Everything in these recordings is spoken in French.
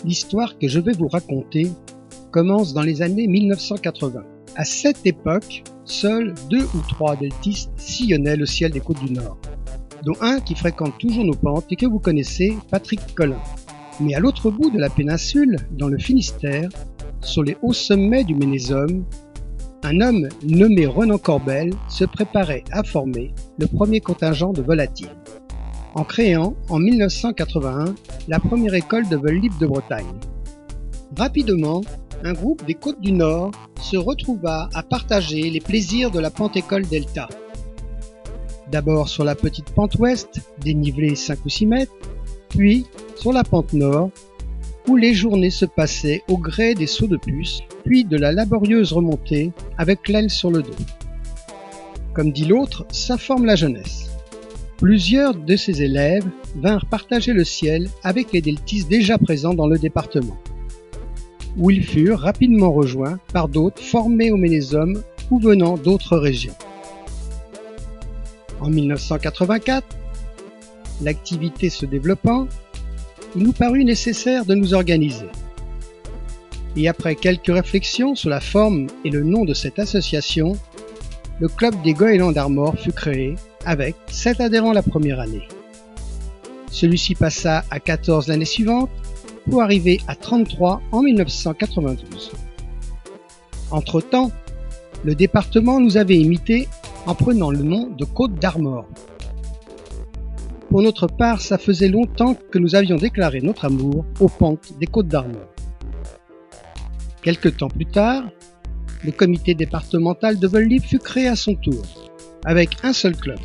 L'histoire que je vais vous raconter commence dans les années 1980. À cette époque, seuls 2 ou 3 deltistes sillonnaient le ciel des côtes du Nord, dont un qui fréquente toujours nos pentes et que vous connaissez, Patrick Collin. Mais à l'autre bout de la péninsule, dans le Finistère, sur les hauts sommets du Ménésum, un homme nommé Renan Corbel se préparait à former le premier contingent de volatiles, en créant en 1981 la première école de vol libre de Bretagne. Rapidement, un groupe des côtes du Nord se retrouva à partager les plaisirs de la pente-école Delta. D'abord sur la petite pente ouest, dénivelée 5 ou 6 mètres, puis sur la pente nord, où les journées se passaient au gré des sauts de puce, puis de la laborieuse remontée avec l'aile sur le dos. Comme dit l'autre, ça forme la jeunesse. Plusieurs de ces élèves vinrent partager le ciel avec les deltistes déjà présents dans le département, où ils furent rapidement rejoints par d'autres formés au Ménésum ou venant d'autres régions. En 1984, l'activité se développant, il nous parut nécessaire de nous organiser. Et après quelques réflexions sur la forme et le nom de cette association, le club des Goélands d'Armor fut créé avec 7 adhérents la première année. Celui-ci passa à 14 l'année suivante pour arriver à 33 en 1992. Entre-temps, le département nous avait imité en prenant le nom de Côtes d'Armor. Pour notre part, ça faisait longtemps que nous avions déclaré notre amour aux pentes des Côtes d'Armor. Quelque temps plus tard, le comité départemental de vol libre fut créé à son tour, avec un seul club.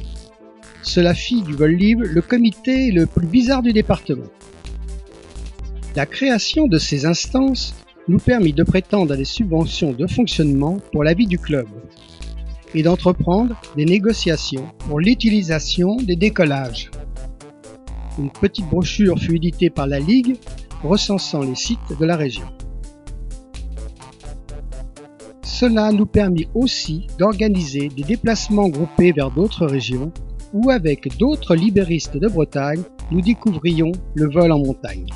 Cela fit du vol libre le comité le plus bizarre du département. La création de ces instances nous permit de prétendre à des subventions de fonctionnement pour la vie du club et d'entreprendre des négociations pour l'utilisation des décollages. Une petite brochure fut éditée par la Ligue recensant les sites de la région. Cela nous permit aussi d'organiser des déplacements groupés vers d'autres régions où avec d'autres libéristes de Bretagne, nous découvrions le vol en montagne.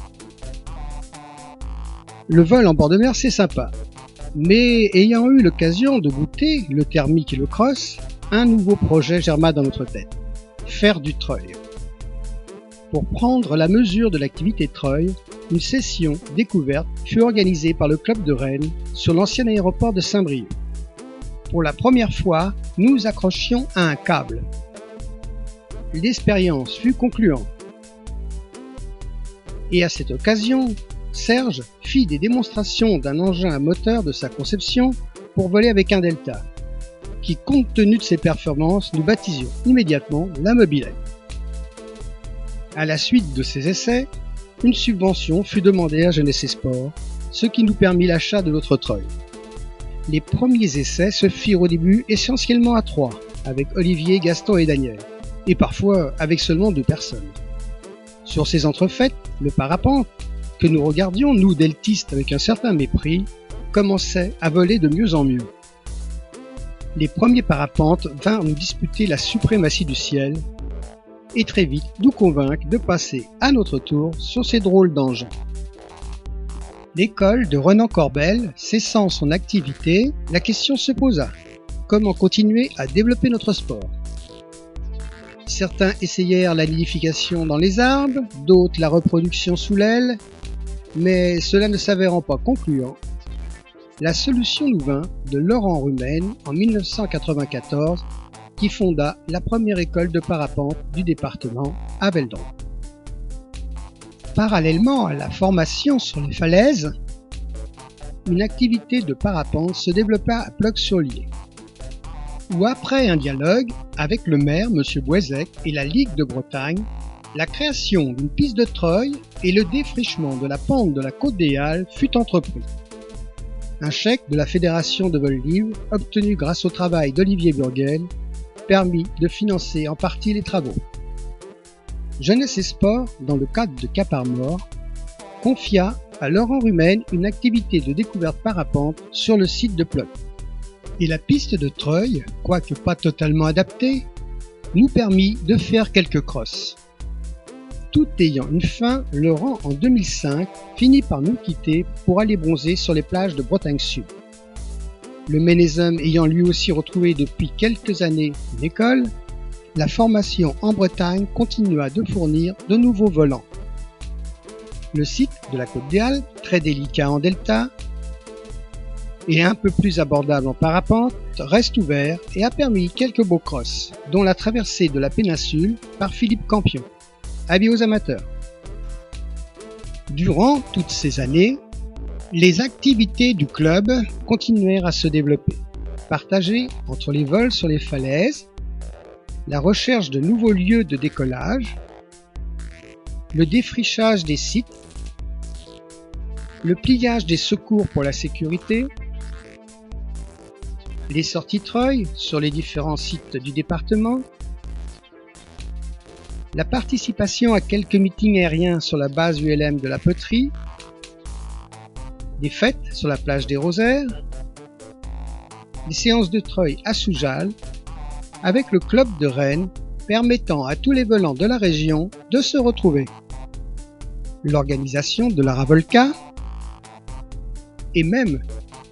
Le vol en bord de mer, c'est sympa, mais ayant eu l'occasion de goûter le thermique et le cross, un nouveau projet germa dans notre tête, faire du treuil. Pour prendre la mesure de l'activité treuil, une session découverte fut organisée par le club de Rennes sur l'ancien aéroport de Saint-Brieuc. Pour la première fois, nous accrochions à un câble. L'expérience fut concluante. Et à cette occasion, Serge fit des démonstrations d'un engin à moteur de sa conception pour voler avec un Delta, qui compte tenu de ses performances, nous baptisions immédiatement la mobilette. À la suite de ces essais, une subvention fut demandée à Jeunesse et Sport, ce qui nous permit l'achat de notre treuil. Les premiers essais se firent au début essentiellement à 3, avec Olivier, Gaston et Daniel, et parfois avec seulement 2 personnes. Sur ces entrefaites, le parapente, que nous regardions, nous deltistes, avec un certain mépris, commençait à voler de mieux en mieux. Les premiers parapentes vinrent nous disputer la suprématie du ciel, et très vite nous convaincre de passer à notre tour sur ces drôles d'engins. L'école de Renan Corbel cessant son activité, la question se posa. Comment continuer à développer notre sport? Certains essayèrent la nidification dans les arbres, d'autres la reproduction sous l'aile, mais cela ne s'avérant pas concluant, la solution nous vint de Laurent Rumen en 1994, qui fonda la première école de parapente du département à Veldon. Parallèlement à la formation sur les falaises, une activité de parapente se développa à Ploc-sur-Lier, où après un dialogue avec le maire M. Boisec et la Ligue de Bretagne, la création d'une piste de treuil et le défrichement de la pente de la Côte des Halles fut entrepris. Un chèque de la Fédération de vol libre, obtenu grâce au travail d'Olivier Burguel, permit de financer en partie les travaux. Jeunesse et Sport, dans le cadre de Cap Armor, confia à Laurent Rumen une activité de découverte parapente sur le site de Ploc. Et la piste de treuil, quoique pas totalement adaptée, nous permit de faire quelques crosses. tout ayant une fin, Laurent, en 2005, finit par nous quitter pour aller bronzer sur les plages de Bretagne Sud. Le Ménésum ayant lui aussi retrouvé depuis quelques années une école, la formation en Bretagne continua de fournir de nouveaux volants. Le site de la Côte des Alpes, très délicat en delta et un peu plus abordable en parapente, reste ouvert et a permis quelques beaux crosses, dont la traversée de la péninsule par Philippe Campion. Avis aux amateurs. Durant toutes ces années, les activités du club continuèrent à se développer, partagées entre les vols sur les falaises, la recherche de nouveaux lieux de décollage, le défrichage des sites, le pliage des secours pour la sécurité, les sorties treuil sur les différents sites du département, la participation à quelques meetings aériens sur la base ULM de la Poterie, des fêtes sur la plage des Rosaires, des séances de treuil à Soujal, avec le club de Rennes permettant à tous les volants de la région de se retrouver. L'organisation de la Ravolca et même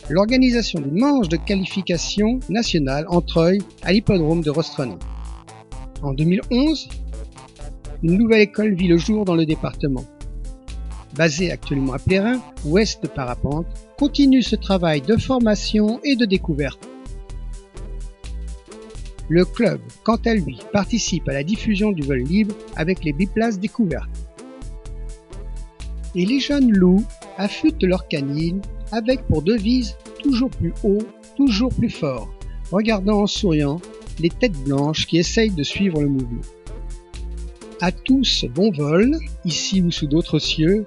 l'organisation d'une manche de qualification nationale en treuil à l'hippodrome de Rostrenen. En 2011, une nouvelle école vit le jour dans le département. Basée actuellement à Plérin, ouest de Parapente, continue ce travail de formation et de découverte. Le club, quant à lui, participe à la diffusion du vol libre avec les biplaces découvertes. Et les jeunes loups affûtent leurs canines avec pour devise toujours plus haut, toujours plus fort, regardant en souriant les têtes blanches qui essayent de suivre le mouvement. À tous, bon vol, ici ou sous d'autres cieux,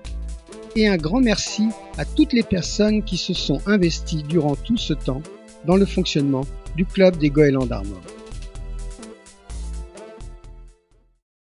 et un grand merci à toutes les personnes qui se sont investies durant tout ce temps dans le fonctionnement du club des Goélands d'Armor.